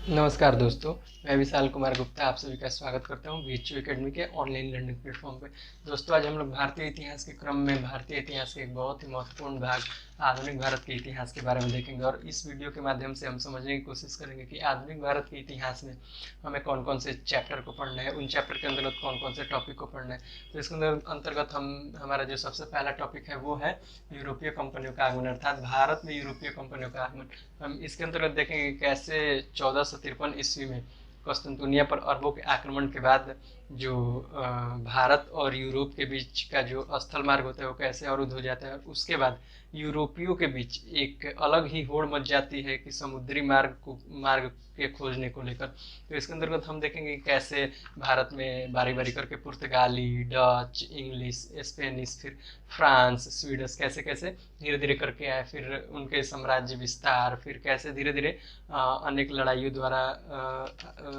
नमस्कार दोस्तों, मैं विशाल कुमार गुप्ता आप सभी का स्वागत करता हूं बीएचयू एकेडमी के ऑनलाइन लर्निंग प्लेटफॉर्म पे। दोस्तों, आज हम लोग भारतीय इतिहास के क्रम में भारतीय इतिहास के एक बहुत ही महत्वपूर्ण भाग आधुनिक भारत के इतिहास के बारे में देखेंगे और इस वीडियो के माध्यम से हम समझने की कोशिश करेंगे कि आधुनिक भारत के इतिहास में हमें कौन कौन से चैप्टर को पढ़ना है, उन चैप्टर के अंतर्गत कौन कौन से टॉपिक को पढ़ना है। तो इसके अंतर्गत हम हमारा जो सबसे पहला टॉपिक है वो है यूरोपीय कंपनियों का आगमन, अर्थात भारत में यूरोपीय कंपनियों का आगमन। हम इसके अंतर्गत देखेंगे कैसे 1453 ईस्वी में कस्तुनतुनिया पर अरबों के आक्रमण के बाद जो भारत और यूरोप के बीच का जो स्थल मार्ग होता है वो कैसे अवरुद्ध हो जाता है, और उसके बाद यूरोपियों के बीच एक अलग ही होड़ मच जाती है कि समुद्री मार्ग के खोजने को लेकर। तो इसके अंतर्गत हम देखेंगे कैसे भारत में बारी बारी करके पुर्तगाली, डच, इंग्लिश, स्पेनिश, फिर फ्रांस, स्वीडिश कैसे कैसे धीरे धीरे करके आए, फिर उनके साम्राज्य विस्तार, फिर कैसे धीरे धीरे अनेक लड़ाइयों द्वारा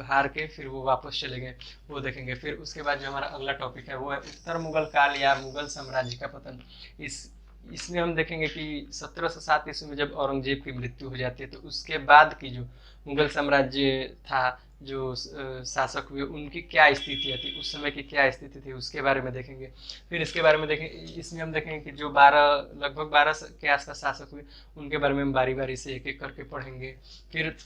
हार के फिर वो वापस चले गए, वो देखेंगे। फिर उसके बाद जो हमारा अगला टॉपिक है वो है उत्तर मुगल काल या मुगल साम्राज्य का पतन। इसमें हम देखेंगे कि 1707 ईस्वी में जब औरंगजेब की मृत्यु हो जाती है तो उसके बाद की जो मुगल साम्राज्य था, जो शासक हुए, उनकी क्या स्थिति थी, उस समय की क्या स्थिति थी, उसके बारे में देखेंगे। फिर इसके बारे में देखेंगे, इसमें हम देखेंगे कि जो लगभग 12 के आसपास शासक हुए उनके बारे में हम बारी बारी से एक एक करके पढ़ेंगे। फिर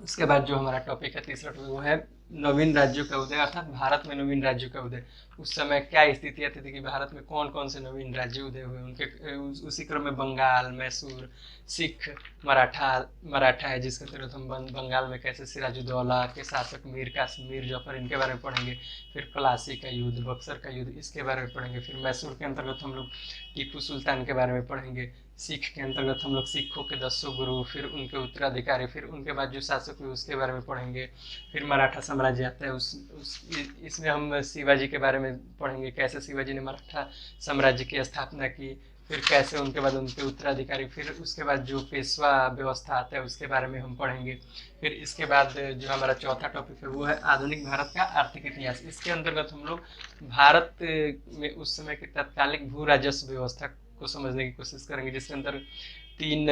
उसके बाद जो हमारा टॉपिक है तीसरा टॉपिक वो है नवीन राज्यों का उदय, अर्थात भारत में नवीन राज्यों का उदय। उस समय क्या स्थितियां थी कि भारत में कौन कौन से नवीन राज्य उदय हुए, उनके उसी क्रम में बंगाल, मैसूर, सिख, मराठा है जिसके तहत हम बंगाल में कैसे सिराजुद्दौला के शासक मीर जाफर, इनके बारे में पढ़ेंगे। फिर प्लासी का युद्ध, बक्सर का युद्ध, इसके बारे में पढ़ेंगे। फिर मैसूर के अंतर्गत हम लोग टीपू सुल्तान के बारे में पढ़ेंगे। सिख के अंतर्गत हम लोग सिखों के 10 गुरु, फिर उनके उत्तराधिकारी, फिर उनके बाद जो शासक हुए उसके बारे में पढ़ेंगे। फिर मराठा साम्राज्य आता है, इसमें हम शिवाजी के बारे में पढ़ेंगे, कैसे शिवाजी ने मराठा साम्राज्य की स्थापना की, फिर कैसे उनके बाद उनके उत्तराधिकारी, फिर उसके बाद जो पेशवा व्यवस्था आता है उसके बारे में हम पढ़ेंगे। फिर इसके बाद जो हमारा चौथा टॉपिक है वो है आधुनिक भारत का आर्थिक इतिहास। इसके अंतर्गत हम लोग भारत में उस समय की तत्कालिक भू राजस्व व्यवस्था को समझने की कोशिश करेंगे, जिसके अंदर तीन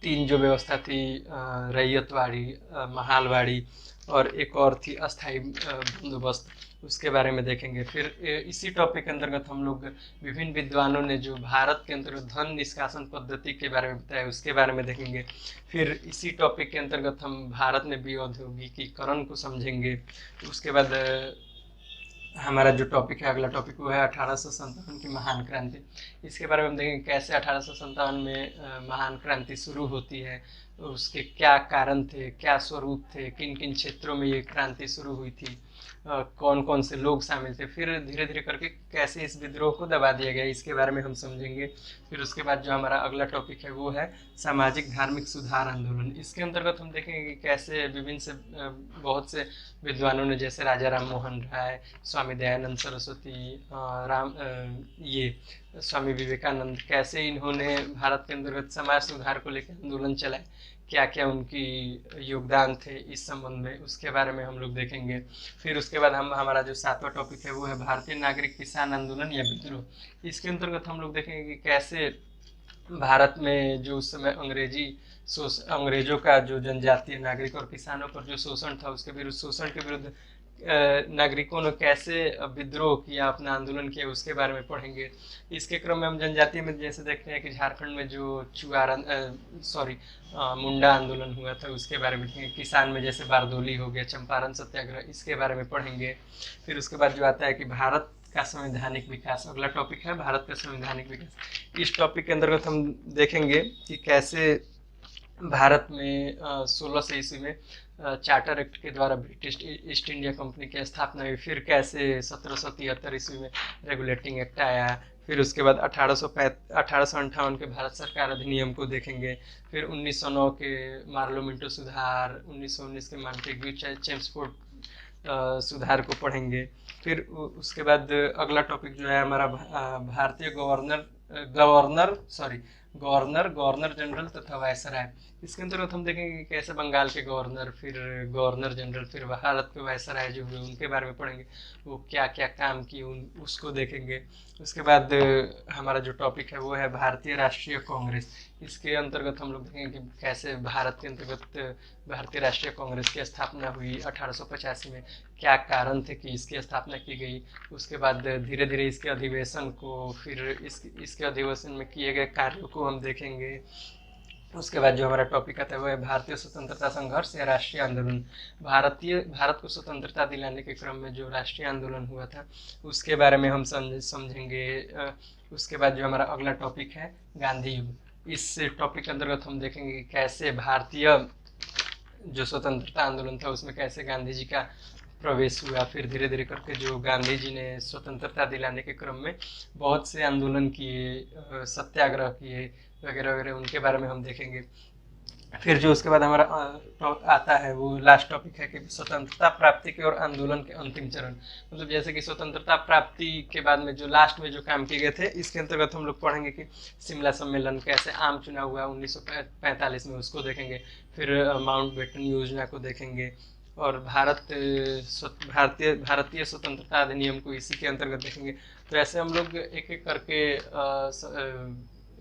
तीन जो व्यवस्था थी, रैयतवाड़ी, महालवाड़ी और एक और थी अस्थाई बंदोबस्त, उसके बारे में देखेंगे। फिर इसी टॉपिक के अंतर्गत हम लोग विभिन्न विद्वानों ने जो भारत के अंतर्गत धन निष्कासन पद्धति के बारे में बताया उसके बारे में देखेंगे। फिर इसी टॉपिक के अंतर्गत हम भारत में भी औद्योगिकीकरण को समझेंगे। उसके बाद हमारा जो टॉपिक है अगला टॉपिक वो है 1857 की महान क्रांति। इसके बारे में हम देखेंगे कैसे 1857 में महान क्रांति शुरू होती है, उसके क्या कारण थे, क्या स्वरूप थे, किन किन क्षेत्रों में ये क्रांति शुरू हुई थी, कौन कौन से लोग शामिल थे, फिर धीरे धीरे करके कैसे इस विद्रोह को दबा दिया गया, इसके बारे में हम समझेंगे। फिर उसके बाद जो हमारा अगला टॉपिक है वो है सामाजिक धार्मिक सुधार आंदोलन। इसके अंतर्गत हम देखेंगे कि कैसे विभिन्न से बहुत से विद्वानों ने, जैसे राजा राम मोहन राय, स्वामी दयानंद सरस्वती, ये स्वामी विवेकानंद, कैसे इन्होंने भारत के अंतर्गत समाज सुधार को लेकर आंदोलन चलाए, क्या क्या उनकी योगदान थे इस संबंध में, उसके बारे में हम लोग देखेंगे। फिर उसके बाद हमारा जो सातवां टॉपिक है वो है भारतीय नागरिक किसान आंदोलन या विद्रोह। इसके अंतर्गत हम लोग देखेंगे कि कैसे भारत में जो उस समय अंग्रेजों का जो जनजातीय नागरिक और किसानों पर जो शोषण था, उसके विरुद्ध, शोषण के विरुद्ध नागरिकों ने कैसे विद्रोह किया, अपना आंदोलन किया, उसके बारे में पढ़ेंगे। इसके क्रम में हम जनजातीय में जैसे देखते हैं कि झारखंड में जो मुंडा आंदोलन हुआ था उसके बारे में पढ़ेंगे। किसान में जैसे बारदोली हो गया, चंपारण सत्याग्रह, इसके बारे में पढ़ेंगे। फिर उसके बाद जो आता है कि भारत का संवैधानिक विकास, अगला टॉपिक है भारत का संवैधानिक विकास। इस टॉपिक के अंतर्गत हम देखेंगे कि कैसे भारत में 1600 ईस्वी में चार्टर एक्ट के द्वारा ब्रिटिश ईस्ट इंडिया कंपनी की स्थापना हुई। फिर कैसे 1773 ईस्वी में रेगुलेटिंग एक्ट आया। फिर उसके बाद 1858 के भारत सरकार अधिनियम को देखेंगे। फिर 1909 के मार्लो मिंटो सुधार, 1919 के मॉन्टेग्यू चेम्सफोर्ड सुधार को पढ़ेंगे। फिर उसके बाद अगला टॉपिक जो है हमारा भारतीय गवर्नर, गवर्नर जनरल तथा वायसराय। इसके अंतर्गत हम देखेंगे कि कैसे बंगाल के गवर्नर, फिर गवर्नर जनरल, फिर भारत के वायसराय जो हुए उनके बारे में पढ़ेंगे, वो क्या क्या काम किए उसको देखेंगे। उसके बाद हमारा जो टॉपिक है वो है भारतीय राष्ट्रीय कांग्रेस। इसके अंतर्गत हम लोग देखेंगे कि कैसे भारत के अंतर्गत भारतीय राष्ट्रीय कांग्रेस की स्थापना हुई 1885 में, क्या कारण थे कि इसकी स्थापना की गई। उसके बाद धीरे धीरे इसके अधिवेशन को, फिर इसके अधिवेशन में किए गए कार्यों को हम देखेंगे। उसके बाद जो हमारा टॉपिक आता है वो है भारतीय स्वतंत्रता संघर्ष या राष्ट्रीय आंदोलन। भारत को स्वतंत्रता दिलाने के क्रम में जो राष्ट्रीय आंदोलन हुआ था उसके बारे में हम समझेंगे। उसके बाद जो हमारा अगला टॉपिक है गांधी युग। इस टॉपिक के अंतर्गत हम देखेंगे कि कैसे भारतीय जो स्वतंत्रता आंदोलन था उसमें कैसे गांधी जी का प्रवेश हुआ। फिर धीरे धीरे करके जो गांधी जी ने स्वतंत्रता दिलाने के क्रम में बहुत से आंदोलन किए, सत्याग्रह किए वगैरह वगैरह, उनके बारे में हम देखेंगे। फिर जो उसके बाद हमारा आता है वो लास्ट टॉपिक है कि स्वतंत्रता प्राप्ति की और आंदोलन के अंतिम चरण। मतलब जैसे कि स्वतंत्रता प्राप्ति के बाद में जो लास्ट में जो काम किए गए थे, इसके अंतर्गत हम लोग पढ़ेंगे कि शिमला सम्मेलन, कैसे आम चुनाव हुआ 1945 में, उसको देखेंगे। फिर माउंटबेटन योजना को देखेंगे और भारतीय स्वतंत्रता अधिनियम को इसी के अंतर्गत देखेंगे। तो ऐसे हम लोग एक एक करके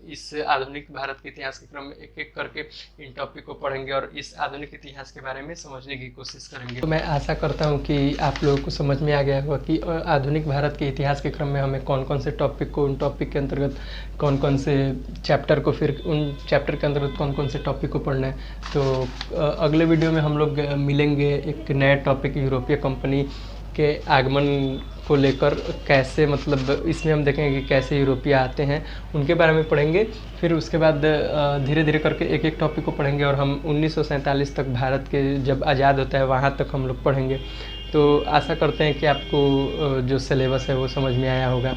इस आधुनिक भारत के इतिहास के क्रम में एक एक करके इन टॉपिक को पढ़ेंगे और इस आधुनिक इतिहास के बारे में समझने की कोशिश करेंगे। तो मैं आशा करता हूं कि आप लोगों को समझ में आ गया होगा कि आधुनिक भारत के इतिहास के क्रम में हमें कौन कौन से टॉपिक को, उन टॉपिक के अंतर्गत कौन कौन से चैप्टर को, फिर उन चैप्टर के अंतर्गत कौन कौन से टॉपिक को पढ़ना है। तो अगले वीडियो में हम लोग मिलेंगे एक नया टॉपिक, यूरोपीय कंपनी के आगमन को लेकर। कैसे, मतलब इसमें हम देखेंगे कि कैसे यूरोपीय आते हैं, उनके बारे में पढ़ेंगे। फिर उसके बाद धीरे धीरे करके एक एक टॉपिक को पढ़ेंगे और हम 1947 तक, भारत के जब आज़ाद होता है वहाँ तक हम लोग पढ़ेंगे। तो आशा करते हैं कि आपको जो सिलेबस है वो समझ में आया होगा।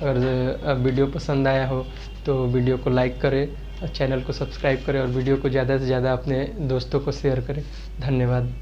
अगर वीडियो पसंद आया हो तो वीडियो को लाइक करें, चैनल को सब्सक्राइब करें और वीडियो को ज़्यादा से ज़्यादा अपने दोस्तों को शेयर करें। धन्यवाद।